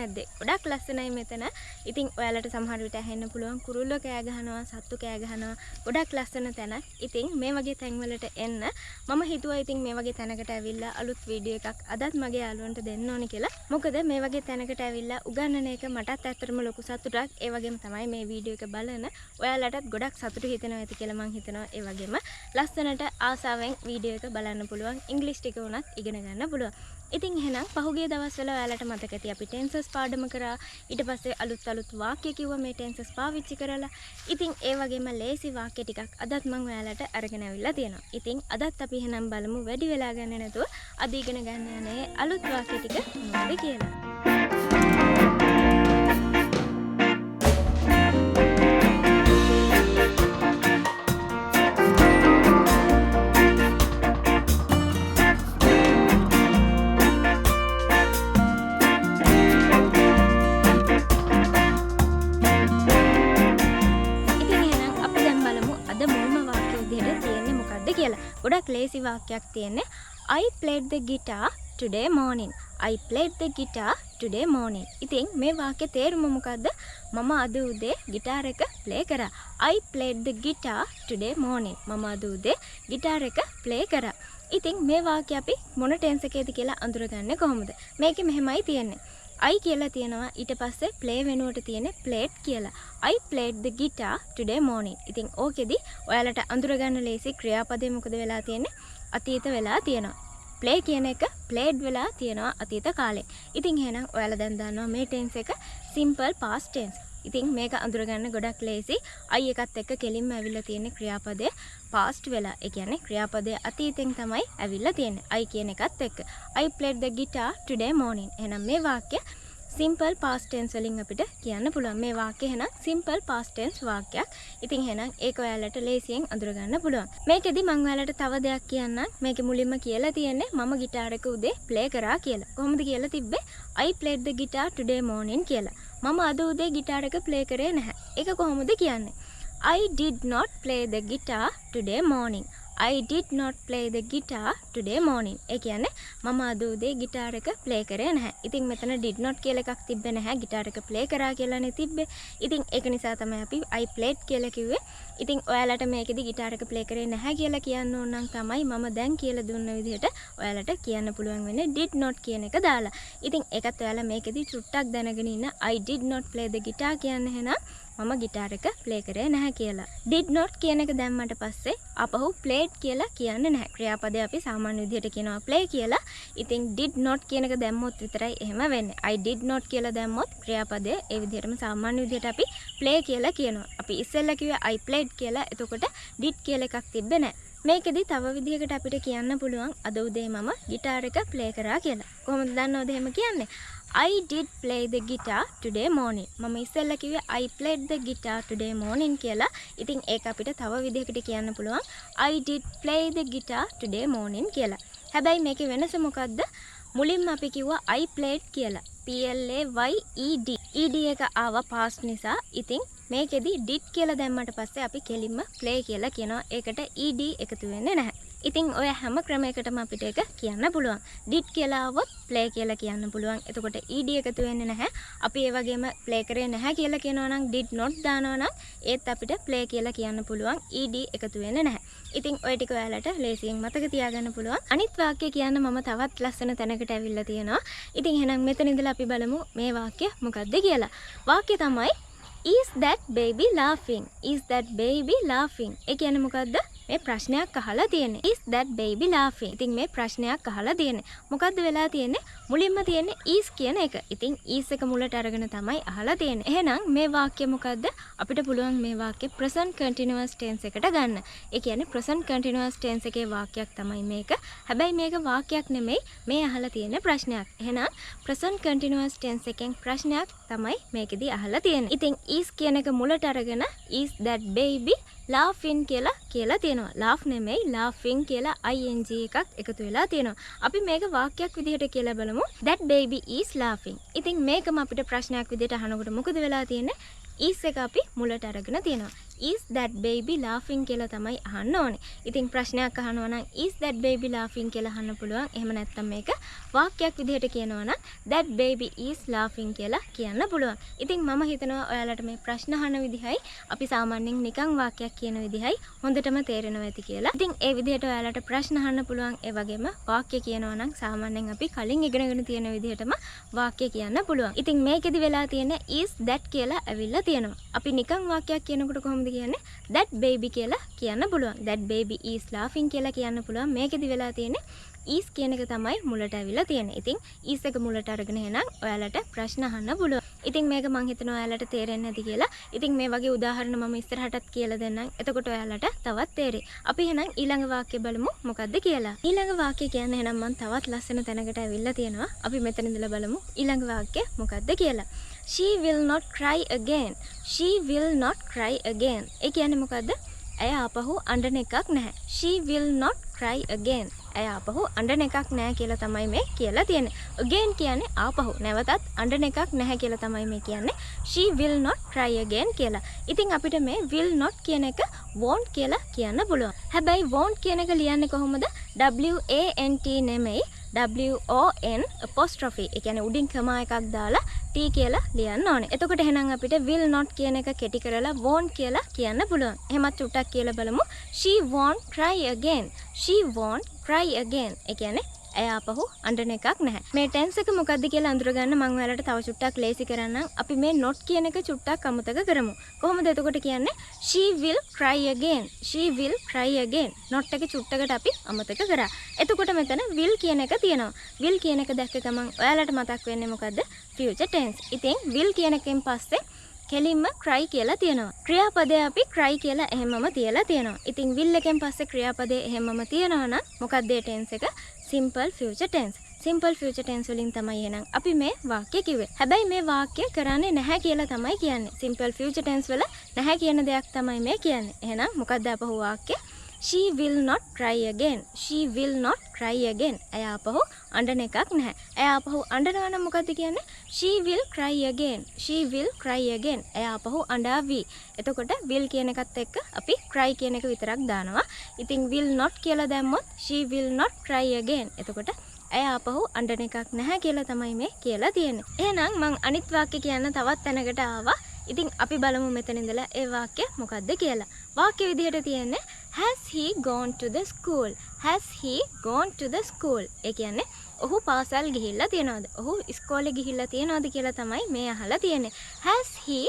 නැද්ද? ගොඩක් ලස්සනයි මෙතන. ඉතින් ඔයාලට සමහර විට ඇහෙන්න පුළුවන් කුරුල්ලෝ කෑ ගහනවා, සත්තු කෑ ගහනවා. ගොඩක් ලස්සන තැනක්. ඉතින් මේ වගේ තැන්වලට එන්න මම හිතුවා ඉතින් මේ වගේ තැනකට ඇවිල්ලා අලුත් වීඩියෝ එකක් අදත් මගේ යාළුවන්ට දෙන්න ඕනි කියලා. මොකද මේ වගේ තැනකට ඇවිල්ලා උගන්නන එක මටත් ඇත්තටම ලොකු සතුටක්. ඒ වගේම තමයි මේ වීඩියෝ එක බලන ඔයාලටත් ගොඩක් සතුටු හිතෙනවා ඇති කියලා මම හිතනවා. ඒ වගේම ලස්සනට ආසාවෙන් වීඩියෝ එක බලන්න පුළුවන්. ඉංග්‍රීසි ටික උනත් ඉගෙන ගන්න පුළුවන්. ඉතින් එහෙනම් පහුගිය දවස්වල ඔයාලට මතක ඇති අපි ටෙන්සස් පාඩම කරා. ඊට පස්සේ අලුත් වාක්‍ය කිව්වා මේ ටෙන්සස් පාවිච්චි කරලා. ඉතින් ඒ වගේම ලේසි වාක්‍ය ටිකක් අදත් මම ඔයාලට අරගෙන අවිල්ලා තියෙනවා. ඉතින් අදත් අපි එහෙනම් බලමු වැඩි වෙලා ගන්න නැතුව අද ඉගෙන ගන්න යන්නේ අලුත් වාක්‍ය ටික මොනවද කියලා. ගොඩක් ලේසි වාක්‍යයක් තියෙන්නේ I played the guitar today morning. I played the guitar today morning. ඉතින් මේ වාක්‍යයේ තේරුම මොකද්ද? මම අද උදේ ගිටාර එක ප්ලේ කරා. I played the guitar today morning. මම අද උදේ ගිටාර එක ප්ලේ කරා. ඉතින් මේ වාක්‍ය අපි මොන ටෙන්ස් එකේද කියලා අඳුරගන්නේ කොහොමද? මේකේ මෙහෙමයි තියෙන්නේ. I කියලා තියෙනවා ඊට පස්සේ play වෙනුවට තියෙන්නේ played කියලා. I played the guitar today morning. ඉතින් ඕකෙදි ඔයාලට අඳුරගන්න ලේසි ක්‍රියාපදේ මොකද වෙලා තියෙන්නේ? අතීත වෙලා තියෙනවා. play කියන එක played වෙලා තියෙනවා අතීත කාලේ. ඉතින් එහෙනම් ඔයාලා දැන් දන්නවා මේ tense එක simple past tense. ඉතින් මේක අඳුරගන්න ගොඩක් ලේසි. I එකත් එක්ක කෙලින්ම ඇවිල්ලා තියෙන ක්‍රියාපදේ past වෙලා. ඒ කියන්නේ ක්‍රියාපදයේ අතීතෙන් තමයි ඇවිල්ලා තියෙන්නේ. I කියන එකත් එක්ක. I played the guitar today morning. එහෙනම් මේ වාක්‍ය simple past tense වලින් අපිට කියන්න පුළුවන්. මේ වාක්‍ය එහෙනම් simple past tense වාක්‍යයක්. ඉතින් එහෙනම් ඒක ඔයාලට ලේසියෙන් අඳුරගන්න පුළුවන්. මේකෙදි මම ඔයාලට තව දෙයක් කියන්නම්. මේකේ මුලින්ම කියලා තියෙන්නේ මම ගිටාර එක උදේ ප්ලේ කරා කියලා. කොහොමද කියලා තිබ්බේ? I played the guitar today morning කියලා. මම අද උදේ ගිටාර එක ප්ලේ කරේ නැහැ. ඒක කොහොමද කියන්නේ? I did not play the guitar today morning. I did not play the guitar today morning. ඒ කියන්නේ මම අද උදේ ගිටාර එක ප්ලේ කරේ නැහැ. ඉතින් මෙතන did not කියලා එකක් තිබ්බේ නැහැ. ගිටාර එක ප්ලේ කරා කියලානේ තිබ්බේ. ඉතින් ඒක නිසා තමයි අපි I played කියලා කිව්වේ. ඉතින් ඔයාලට මේකෙදි ගිටාර එක ප්ලේ කරේ නැහැ කියලා කියන්න ඕන නම් තමයි මම දැන් කියලා දුන්න විදිහට ඔයාලට කියන්න පුළුවන් වෙන්නේ did not කියන එක දාලා. ඉතින් ඒකත් ඔයාලා මේකෙදි චුට්ටක් දැනගෙන ඉන්න I did not play the guitar කියන්නේ එහෙනම් මම ගිටාර එක ප්ලේ කරේ නැහැ කියලා. did not කියන එක දැම්මට පස්සේ අපහු played කියලා කියන්නේ නැහැ. ක්‍රියාපදේ අපි සාමාන්‍ය විදිහට කියනවා play කියලා. ඉතින් did not කියන එක දැම්මොත් විතරයි එහෙම වෙන්නේ. I did not කියලා දැම්මොත් ක්‍රියාපදේ ඒ විදිහටම සාමාන්‍ය විදිහට අපි play කියලා කියනවා. අපි ඉස්සෙල්ලා කිව්වේ I played කියලා. එතකොට did කියලා එකක් තිබ්බේ නැහැ. මේකෙදි තව විදිහකට අපිට කියන්න පුළුවන් අද උදේ මම ගිටාර එක ප්ලේ කරා කියලා. කොහොමද දන්නවද එහෙම කියන්නේ? I did play the guitar today morning. මම ඉස්සෙල්ලා කිව්වේ I played the guitar today morning කියලා. ඉතින් ඒක අපිට තව විදිහකට කියන්න පුළුවන් I did play the guitar today morning කියලා. හැබැයි මේකේ වෙනස මොකද්ද? මුලින්ම අපි කිව්වා I played කියලා. PLAYED. ED එක ආවා past නිසා. ඉතින් මේකෙදි did කියලා දැම්මට පස්සේ අපි කෙලින්ම play කියලා කියනවා. ඒකට ED එකතු වෙන්නේ නැහැ. ඉතින් ඔය හැම ක්‍රමයකටම අපිට ඒක කියන්න පුළුවන්. did කියලා આવොත් play කියලා කියන්න පුළුවන්. එතකොට ed එකතු වෙන්නේ නැහැ. අපි ඒ වගේම play කරේ නැහැ කියලා කියනවා නම් did not දානවා නම් ඒත් අපිට play කියලා කියන්න පුළුවන්. ed එකතු වෙන්නේ නැහැ. ඉතින් ඔය ටික ඔයාලට ලේසියෙන් මතක තියාගන්න පුළුවන්. අනිත් වාක්‍ය කියන්න මම තවත් ලස්සන තැනකට ඇවිල්ලා තියෙනවා. ඉතින් එහෙනම් මෙතන ඉඳලා අපි බලමු මේ වාක්‍ය මොකක්ද කියලා. වාක්‍ය තමයි Is that baby laughing? Is that baby laughing? ඒ කියන්නේ මොකද්ද? මේ ප්‍රශ්නයක් අහලා තියෙන්නේ. Is that baby laughing? ඉතින් මේ ප්‍රශ්නයක් අහලා තියෙන්නේ. මොකද්ද වෙලා තියෙන්නේ? මුලින්ම තියෙන්නේ is කියන එක. ඉතින් is එක මුලට අරගෙන තමයි අහලා තියෙන්නේ. එහෙනම් මේ වාක්‍ය මොකද්ද? අපිට පුළුවන් මේ වාක්‍ය present continuous tense එකට ගන්න. ඒ කියන්නේ present continuous tense එකේ වාක්‍යයක් තමයි මේක. හැබැයි මේක වාක්‍යයක් නෙමෙයි. මේ අහලා තියෙන ප්‍රශ්නයක්. එහෙනම් present continuous tense එකෙන් ප්‍රශ්නයක් තමයි මේකෙදි අහලා තියෙන්නේ. ඉතින් is කියන එක මුලට අරගෙන is that baby laughing කියලා තියෙනවා. laugh නෙමෙයි laughing කියලා ing එකක් එකතු වෙලා තියෙනවා. අපි මේක වාක්‍යයක් විදිහට කියලා බලමු. that baby is laughing. ඉතින් මේකම අපිට ප්‍රශ්නයක් විදිහට අහනකොට මොකද වෙලා තියෙන්නේ? is එක අපි මුලට අරගෙන තියෙනවා. is that baby laughing කියලා තමයි අහන්න ඕනේ. ඉතින් ප්‍රශ්නයක් අහනවා නම් is that baby laughing කියලා අහන්න පුළුවන්. එහෙම නැත්නම් මේක වාක්‍යයක් විදිහට කියනවා නම් that baby is laughing කියලා කියන්න පුළුවන්. ඉතින් මම හිතනවා ඔයාලට මේ ප්‍රශ්න අහන විදිහයි අපි සාමාන්‍යයෙන් නිකන් වාක්‍යයක් කියන විදිහයි හොඳටම තේරෙනවා ඇති කියලා. ඉතින් ඒ විදිහට ඔයාලට ප්‍රශ්න අහන්න පුළුවන්. ඒ වගේම වාක්‍ය කියනවා නම් සාමාන්‍යයෙන් අපි කලින් ඉගෙනගෙන තියෙන විදිහටම වාක්‍ය කියන්න පුළුවන්. ඉතින් මේකෙදි වෙලා තියෙන is that කියලා ඇවිල්ලා තියෙනවා. අපි නිකන් වාක්‍යයක් කියනකොට කොහොමද කියන්නේ? that baby කියලා කියන්න පුළුවන්. that baby is laughing කියලා කියන්න පුළුවන්. මේකෙදි වෙලා තියෙන්නේ is කියන එක තමයි මුලට ඇවිල්ලා තියෙන්නේ. ඉතින් is එක මුලට අරගෙන එහෙනම් ඔයාලට ප්‍රශ්න අහන්න පුළුවන්. ඉතින් මේක මම හිතනවා ඔයාලට තේරෙන්නේ නැති කියලා. ඉතින් මේ වගේ උදාහරණ මම ඉස්සරහටත් කියලා දෙන්නම්. එතකොට ඔයාලට තවත් තේරෙයි. අපි එහෙනම් ඊළඟ වාක්‍ය බලමු මොකද්ද කියලා. ඊළඟ වාක්‍ය කියන්නේ එහෙනම් මම තවත් ලස්සන තැනකට ඇවිල්ලා තියෙනවා. අපි මෙතන ඉඳලා බලමු ඊළඟ වාක්‍ය මොකද්ද කියලා. She will not cry again. She will not cry again. ඒ කියන්නේ මොකද්ද? ඇය ආපහු අඬන එකක් නැහැ. She will not cry again. ඇය ආපහු අඬන එකක් නැහැ කියලා තමයි මේ කියලා තියෙන්නේ. Again කියන්නේ ආපහු නැවතත් අඬන එකක් නැහැ කියලා තමයි මේ කියන්නේ. She will not cry again කියලා. ඉතින් අපිට මේ will not කියන එක won't කියලා කියන්න පුළුවන්. හැබැයි won't කියන එක ලියන්නේ කොහොමද? W-A-N-T නෙමෙයි W-O-N apostrophe. ඒ කියන්නේ උඩින් කමා එකක් දාලා T කියලා ලියන්න ඕනේ. එතකොට එහෙනම් අපිට will not කියන එක කෙටි කරලා won't කියලා කියන්න පුළුවන්. එහෙමත් චුට්ටක් කියලා බලමු. She won't cry again. She won't cry again. ඒ කියන්නේ ඇය ආපහු අඬන එකක් නැහැ. මේ tense එක මොකද්ද කියලා අඳුරගන්න මම ඔයාලට තව චුට්ටක් ලේසි කරන්නම්. අපි මේ not කියන එක චුට්ටක් අමතක කරමු. කොහොමද එතකොට කියන්නේ? She will cry again. She will cry again. not එක චුට්ටකට අපි අමතක කරා. එතකොට මෙතන will කියන එක තියෙනවා. will කියන එක දැක්ක ගමන් ඔයාලට මතක් වෙන්නේ මොකද්ද? future tense. ඉතින් will කියන එකෙන් පස්සේ කෙලින්ම cry කියලා තියෙනවා. ක්‍රියාපදේ අපි cry කියලා එහෙමම තියලා තියෙනවා. ඉතින් will එකෙන් පස්සේ ක්‍රියාපදේ එහෙමම තියනවා නම් මොකක්ද ඒ tense එක? simple future tense. simple future tense වලින් තමයි එහෙනම් අපි මේ වාක්‍ය කිව්වේ. හැබැයි මේ වාක්‍ය කරන්නේ නැහැ කියලා තමයි කියන්නේ. simple future tense වල නැහැ කියන දෙයක් තමයි මේ කියන්නේ. එහෙනම් මොකක්ද අපහු වාක්‍ය? She will not cry again. She will not cry again. ඇය ආපහු අඬන එකක් නැහැ. ඇය ආපහු අඬනවා නම් මොකද්ද කියන්නේ? She will cry again. She will cry again. ඇය ආපහු අඬාවි. එතකොට will කියන එකත් එක්ක අපි cry කියන එක විතරක් දානවා. ඉතින් will not කියලා දැම්මොත් she will not cry again. එතකොට ඇය ආපහු අඬන එකක් නැහැ කියලා තමයි මේ කියලා තියෙන්නේ. එහෙනම් මං අනිත් වාක්‍ය කියන්න තවත් තැනකට ආවා. ඉතින් අපි බලමු මෙතන ඉඳලා ඒ වාක්‍ය මොකද්ද කියලා. වාක්‍ය විදිහට තියෙන්නේ has he gone to the school? Has he gone to the school? ඒ කියන්නේ ඔහු පාසල් ගිහිල්ලා තියනවද? ඔහු ඉස්කෝලේ ගිහිල්ලා තියනවද කියලා තමයි මේ අහලා තියෙන්නේ. Has he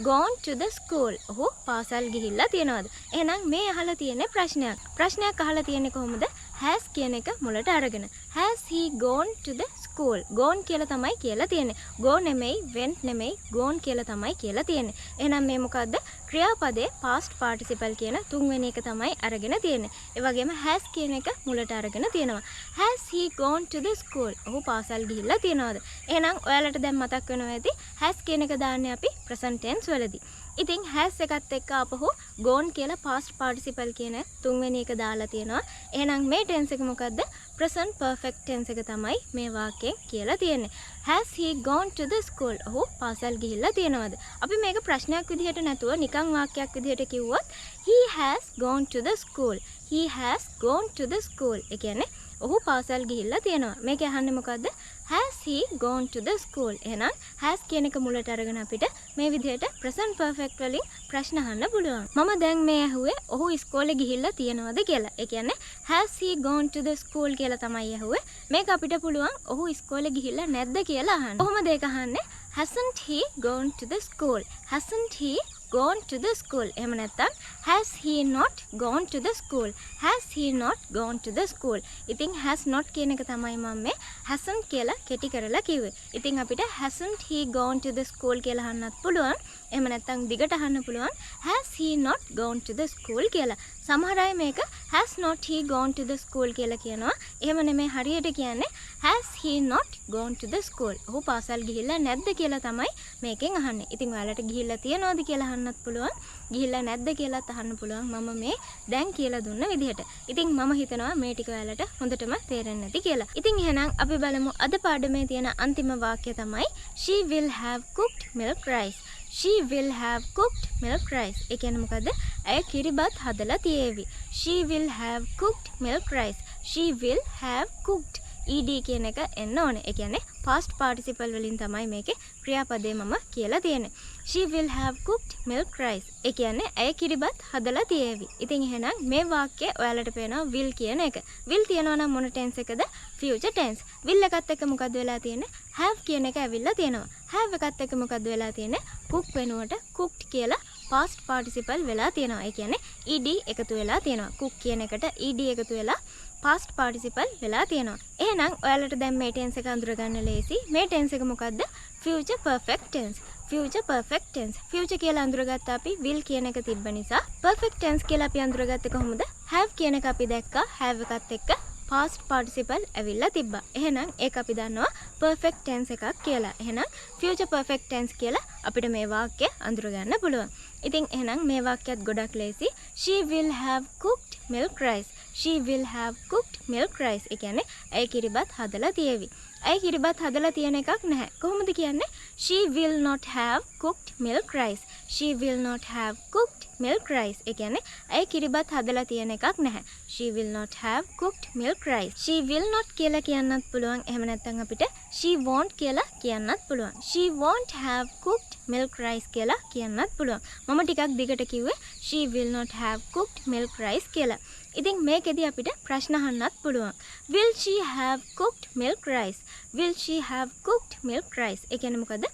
gone to the school? ඔහු පාසල් ගිහිල්ලා තියනවද? එහෙනම් මේ අහලා තියෙන්නේ ප්‍රශ්නයක්. ප්‍රශ්නයක් අහලා තියෙන්නේ කොහොමද? has කියන එක මුලට අරගෙන. Has he gone to the school? gone කියලා තමයි කියලා තියෙන්නේ. go නෙමෙයි, went නෙමෙයි, gone කියලා තමයි කියලා තියෙන්නේ. එහෙනම් මේ මොකද්ද? ක්‍රියාපදයේ past participle කියන තුන්වෙනි එක තමයි අරගෙන තියෙන්නේ. ඒ වගේම has කියන එක මුලට අරගෙන තියෙනවා. Has he gone to the school? ඔහු පාසල් ගිහිල්ලා තියනවද? එහෙනම් ඔයාලට දැන් මතක් වෙනවා ඇති has කියන එක දාන්නේ අපි present tense වලදී. ඉතින් has එකත් එක්ක අපහු gone කියලා past participle කියන තුන්වෙනි එක දාලා තියෙනවා. එහෙනම් මේ tense එක මොකද්ද? present perfect tense එක තමයි මේ වාක්‍යයෙන් කියලා තියෙන්නේ. Has he gone to the school? ඔහු පාසල් ගිහිල්ලා තියනවද? අපි මේක ප්‍රශ්නයක් විදිහට නැතුව නිකන් වාක්‍යයක් විදිහට කිව්වොත් he has gone to the school. He has gone to the school. ඒ කියන්නේ ඔහු පාසල් ගිහිල්ලා තියනවා. මේක අහන්නේ මොකද්ද? Has he gone to the school? එහෙනම් has කියන එක මුලට අරගෙන අපිට මේ විදිහට present perfect වලින් ප්‍රශ්න අහන්න පුළුවන්. මම දැන් මේ අහුවේ ඔහු ඉස්කෝලේ ගිහිල්ලා තියනවද කියලා. ඒ කියන්නේ has he gone to the school කියලා තමයි අහුවේ. මේක අපිට පුළුවන් ඔහු ඉස්කෝලේ ගිහිල්ලා නැද්ද කියලා අහන්න. කොහොමද ඒක අහන්නේ? Hasn't he gone to the school? Hasn't he gone to the school? එහෙම නැත්නම් has he not gone to the school? Has he not gone to the school? ඉතින් has not කියන එක තමයි මම මේ hasn't කියලා කෙටි කරලා කිව්වේ. ඉතින් අපිට hasn't he gone to the school කියලා අහන්නත් පුළුවන්. එහෙම නැත්නම් දිගට අහන්න පුළුවන් has he not gone to the school කියලා. සමහර අය මේක has not he gone to the school කියලා කියනවා. එහෙම නෙමෙයි හරියට කියන්නේ has he not gone to the school? ඔහු පාසල් ගිහිල්ලා නැද්ද කියලා තමයි මේකෙන් අහන්නේ. ඉතින් ඔයාලට ගිහිල්ලා තියනවද කියලා අහන්නත් පුළුවන්. ගිහිල්ලා නැද්ද කියලාත් අහන්න පුළුවන්. මම මේ දැන් කියලා දුන්න විදිහට. ඉතින් මම හිතනවා මේ ටික ඔයාලට හොඳටම තේරෙන්නේ නැති කියලා. ඉතින් එහෙනම් අපි බලමු අද පාඩමේ තියෙන අන්තිම වාක්‍ය තමයි she will have cooked milk rice. she will have cooked milk rice. ඒ කියන්නේ මොකද්ද? ඇය කිරිබත් හදලා තියේවි. she will have cooked milk rice. she will have cooked. ed කියන එක එන්න ඕනේ. ඒ කියන්නේ past participle වලින් තමයි මේකේ ක්‍රියාපදේ මම කියලා තියෙන්නේ. she will have cooked milk rice. ඒ කියන්නේ ඇය කිරිබත් හදලා තියේවි. ඉතින් එහෙනම් මේ වාක්‍යය ඔයාලට පේනවා will කියන එක. will තියනවා නම් මොන tense එකද? future tense. will එකත් එක්ක මොකද්ද වෙලා තියෙන්නේ? have කියන එක ඇවිල්ලා තියෙනවා. have එකත් එක්ක මොකද්ද වෙලා තියෙන්නේ? cook වෙනුවට cooked කියලා past participle වෙලා තියෙනවා. ඒ කියන්නේ ed එකතු වෙලා තියෙනවා. cook කියන එකට ed එකතු වෙලා past participle වෙලා තියෙනවා. එහෙනම් ඔයාලට දැන් මේ tense එක අඳුරගන්න ලේසි. මේ tense එක මොකද්ද? future perfect tense. future perfect tense. future කියලා අඳුරගත්තා අපි will කියන එක තිබ්බ නිසා. perfect tense කියලා අපි අඳුරගත්තේ කොහොමද? have කියන එක අපි දැක්කා. have එකත් එක්ක past participle ඇවිල්ලා තිබ්බා. එහෙනම් ඒක අපි දන්නවා perfect tense එකක් කියලා. එහෙනම් future perfect tense කියලා අපිට මේ වාක්‍යය අඳුරගන්න පුළුවන්. ඉතින් එහෙනම් මේ වාක්‍යයත් ගොඩක් ලේසි. she will have cooked milk rice. she will have cooked milk rice. ඒ කියන්නේ ඇය කිරිබත් හදලා තියේවි. ඇය කිරිබත් හදලා තියෙන එකක් නැහැ. කොහොමද කියන්නේ? she will not have cooked milk rice. she will not have cooked milk rice. ඒ කියන්නේ ඇය කිරිබත් හදලා තියෙන එකක් නැහැ. she will not have cooked milk rice. she will not කියලා කියන්නත් පුළුවන්. එහෙම නැත්නම් අපිට she won't කියලා කියන්නත් පුළුවන්. she won't have cooked milk rice කියලා කියන්නත් පුළුවන්. මම ටිකක් දිගට කිව්වේ she will not have cooked milk rice කියලා. ඉතින් මේකෙදි අපිට ප්‍රශ්න අහන්නත් පුළුවන්. will she have cooked milk rice? will she have cooked milk rice? ඒ කියන්නේ මොකද?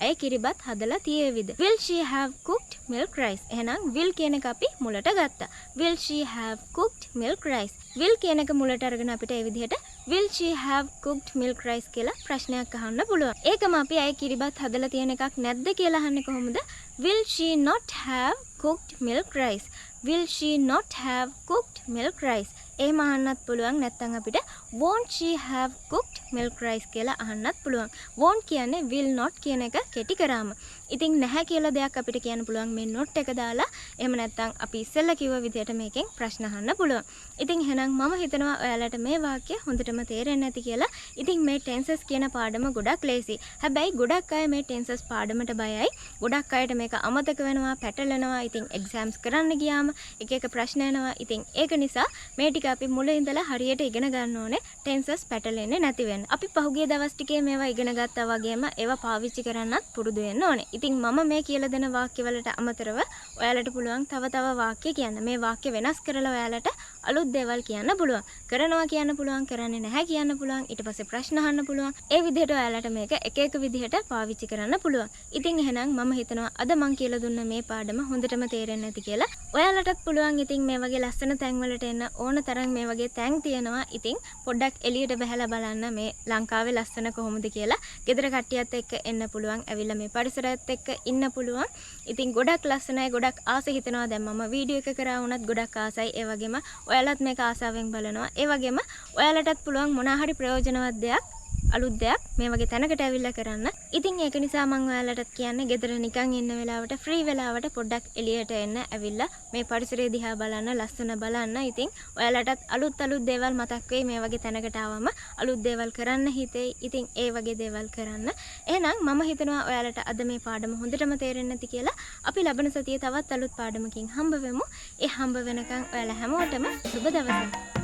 ඇය කිරිබත් හදලා තියේවිද? will she have cooked milk rice? එහෙනම් will කියන එක අපි මුලට ගත්තා. will she have cooked milk rice? will කියන එක මුලට අරගෙන අපිට ඒ විදිහට will she have cooked milk rice කියලා ප්‍රශ්නයක් අහන්න පුළුවන්. ඒකම අපි ඇය කිරිබත් හදලා තියෙන එකක් නැද්ද කියලා අහන්නේ කොහොමද? will she not have cooked milk rice? will she not have cooked milk rice? එහෙම අහන්නත් පුළුවන්. නැත්නම් අපිට won't she have cooked milk rice කියලා අහන්නත් පුළුවන්. won't කියන්නේ will not කියන එක කෙටි කරාම. ඉතින් නැහැ කියලා දෙයක් අපිට කියන්න පුළුවන් මේ not එක දාලා. එහෙම නැත්නම් අපි ඉස්සෙල්ලා කිව්ව විදිහට මේකෙන් ප්‍රශ්න අහන්න පුළුවන්. ඉතින් එහෙනම් මම හිතනවා ඔයාලට මේ වාක්‍ය හොඳටම තේරෙන්නේ නැති කියලා. ඉතින් මේ tenses කියන පාඩම ගොඩක් ලේසි. හැබැයි ගොඩක් අය මේ tenses පාඩමට බයයි. ගොඩක් අයට මේක අමතක වෙනවා, පැටලෙනවා. ඉතින් exams කරන්න ගියාම එක එක ප්‍රශ්න එනවා. ඉතින් ඒක නිසා මේ ටික අපි මුල ඉඳලා හරියට ඉගෙන ගන්න ඕනේ tenses පැටලෙන්නේ නැති වෙන්න. අපි පහුගිය දවස් ටිකේ මේවා ඉගෙන ගත්තා වගේම ඒවා පාවිච්චි කරන්නත් පුරුදු වෙන්න ඕනේ. ඉතින් මම මේ කියලා දෙන වාක්‍යවලට අමතරව ඔයාලට පුළුවන් තව වාක්‍ය කියන්න. මේ වාක්‍ය වෙනස් කරලා ඔයාලට අලුත් දේවල් කියන්න පුළුවන්. කරනවා කියන්න පුළුවන්, කරන්නේ නැහැ කියන්න පුළුවන්. ඊට පස්සේ ප්‍රශ්න අහන්න පුළුවන්. ඒ විදිහට ඔයාලට මේක එක එක විදිහට පාවිච්චි කරන්න පුළුවන්. ඉතින් එහෙනම් මම හිතනවා අද මම කියලා දුන්න මේ පාඩම හොඳටම තේරෙන්නේ නැති කියලා. ඔයාලටත් පුළුවන් ඉතින් මේ වගේ ලස්සන තැන් වලට එන්න ඕන තරම් මේ වගේ තැන් තියෙනවා. ඉතින් පොඩ්ඩක් එළියට බහලා බලන්න මේ ලංකාවේ ලස්සන කොහොමද කියලා. ගෙදර කට්ටියත් එක්ක එන්න පුළුවන්. ඇවිල්ලා මේ පරිසරයත් එක්ක ඉන්න පුළුවන්. ඉතින් ගොඩක් ලස්සනයි, ගොඩක් ආස හිතෙනවා. දැන් මම වීඩියෝ එක කරා වුණත් ගොඩක් ආසයි. ඒ වගේම ඔයාලත් මේක ආසාවෙන් බලනවා. ඒ වගේම ඔයාලටත් පුළුවන් මොනවා හරි ප්‍රයෝජනවත් දෙයක්, අලුත් දෙයක් මේ වගේ තැනකට ඇවිල්ලා කරන්න. ඉතින් ඒක නිසා මම ඔයාලටත් කියන්නේ ගෙදර නිකන් ඉන්න වෙලාවට ෆ්‍රී වෙලාවට පොඩ්ඩක් එළියට එන්න ඇවිල්ලා මේ පරිසරය දිහා බලන්න, ලස්සන බලන්න. ඉතින් ඔයාලටත් අලුත් දේවල් මතක් වෙයි. මේ වගේ තැනකට ආවම අලුත් දේවල් කරන්න හිතෙයි. ඉතින් ඒ වගේ දේවල් කරන්න. එහෙනම් මම හිතනවා ඔයාලට අද මේ පාඩම හොඳටම තේරෙන්නේ නැති කියලා. අපි ලබන සතියේ තවත් අලුත් පාඩමකින් හම්බ වෙමු. ඒ හම්බ වෙනකන් ඔයාලා හැමෝටම සුබ දවසක්.